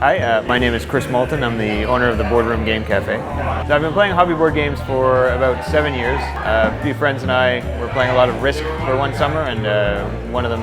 Hi, my name is Chris Moulton. I'm the owner of the Boardroom Game Cafe. So I've been playing hobby board games for about 7 years. A few friends and I were playing a lot of Risk for one summer, and one of them,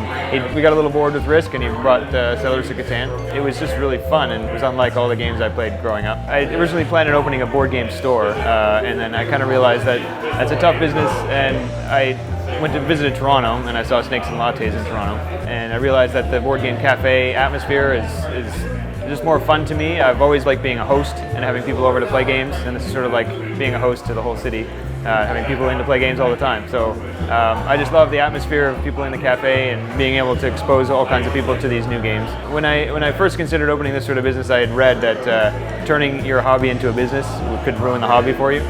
we got a little bored with Risk, and he brought Settlers of Catan. It was just really fun, and it was unlike all the games I played growing up. I originally planned on opening a board game store, and then I kind of realized that that's a tough business, and I went to visit Toronto, and I saw Snakes and Lattes in Toronto, and I realized that the board game cafe atmosphere is just more fun to me. I've always liked being a host and having people over to play games, and this is sort of like being a host to the whole city, having people in to play games all the time. So I just love the atmosphere of people in the cafe and being able to expose all kinds of people to these new games. When I first considered opening this sort of business, I had read that turning your hobby into a business could ruin the hobby for you.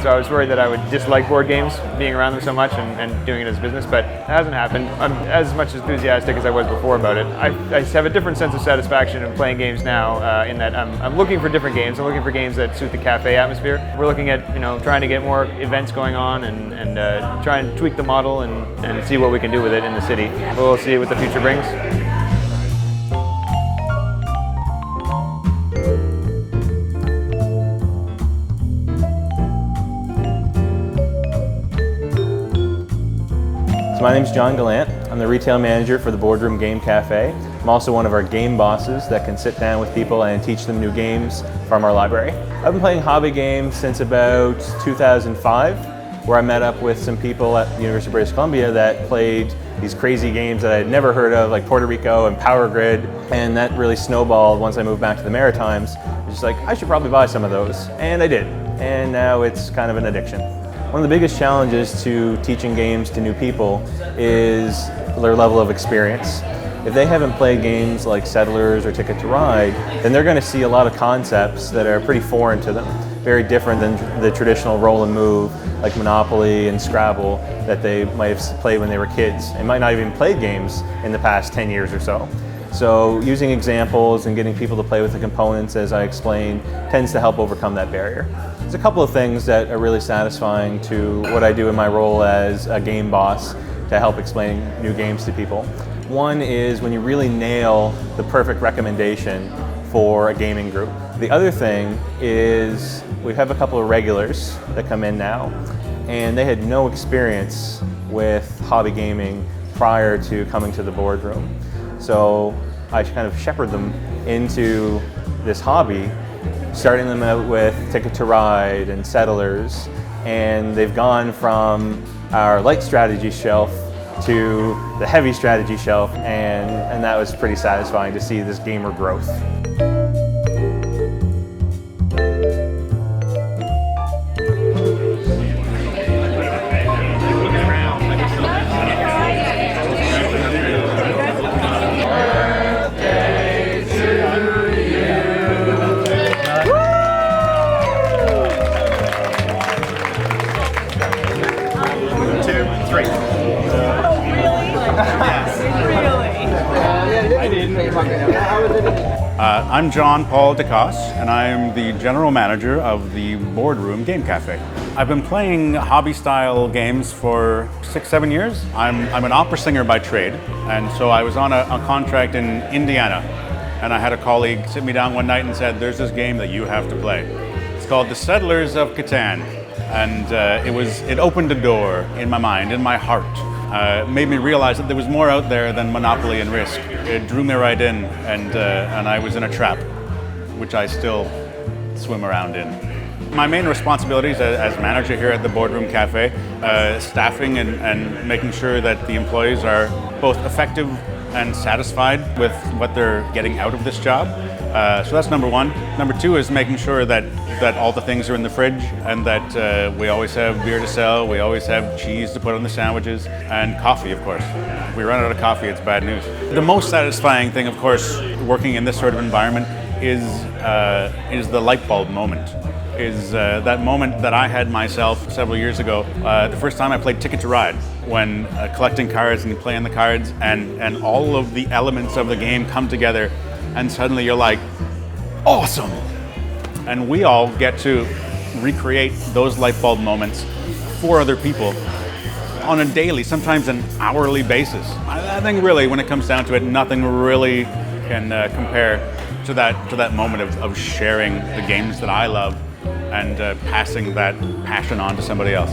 So I was worried that I would dislike board games, being around them so much and doing it as a business, but it hasn't happened. I'm as much enthusiastic as I was before about it. I have a different sense of satisfaction in playing games now, in that I'm looking for different games. I'm looking for games that suit the cafe atmosphere. We're looking at trying to get more events going on and try and tweak the model and see what we can do with it in the city. We'll see what the future brings. My name is John Gallant. I'm the retail manager for the Boardroom Game Cafe. I'm also one of our game bosses that can sit down with people and teach them new games from our library. I've been playing hobby games since about 2005, where I met up with some people at the University of British Columbia that played these crazy games that I had never heard of, like Puerto Rico and Power Grid, and that really snowballed once I moved back to the Maritimes. I was just like, I should probably buy some of those, and I did, and now it's kind of an addiction. One of the biggest challenges to teaching games to new people is their level of experience. If they haven't played games like Settlers or Ticket to Ride, then they're going to see a lot of concepts that are pretty foreign to them, very different than the traditional roll and move like Monopoly and Scrabble that they might have played when they were kids and might not even played games in the past 10 years or so. So using examples and getting people to play with the components, as I explained, tends to help overcome that barrier. There's a couple of things that are really satisfying to what I do in my role as a game boss to help explain new games to people. One is when you really nail the perfect recommendation for a gaming group. The other thing is we have a couple of regulars that come in now, and they had no experience with hobby gaming prior to coming to the boardroom. So I kind of shepherd them into this hobby, starting them out with Ticket to Ride and Settlers, and they've gone from our light strategy shelf to the heavy strategy shelf, and that was pretty satisfying to see this gamer growth. I'm John Paul DeCosse, and I'm the general manager of the Boardroom Game Cafe. I've been playing hobby-style games for 6-7 years. I'm an opera singer by trade, and so I was on a contract in Indiana, and I had a colleague sit me down one night and said, "There's this game that you have to play. It's called the Settlers of Catan," and it opened a door in my mind, in my heart. Made me realize that there was more out there than Monopoly and Risk. It drew me right in, and I was in a trap, which I still swim around in. My main responsibilities as manager here at the Boardroom Cafe, staffing and making sure that the employees are both effective and satisfied with what they're getting out of this job. So that's number one. Number two is making sure that all the things are in the fridge and that we always have beer to sell, we always have cheese to put on the sandwiches, and coffee, of course. If we run out of coffee, it's bad news. The most satisfying thing, of course, working in this sort of environment is the light bulb moment. Is that moment that I had myself several years ago, the first time I played Ticket to Ride, when collecting cards and playing the cards and all of the elements of the game come together, and suddenly you're like, awesome! And we all get to recreate those light bulb moments for other people on a daily, sometimes an hourly basis. I think really, when it comes down to it, nothing really can compare to that moment of sharing the games that I love and passing that passion on to somebody else.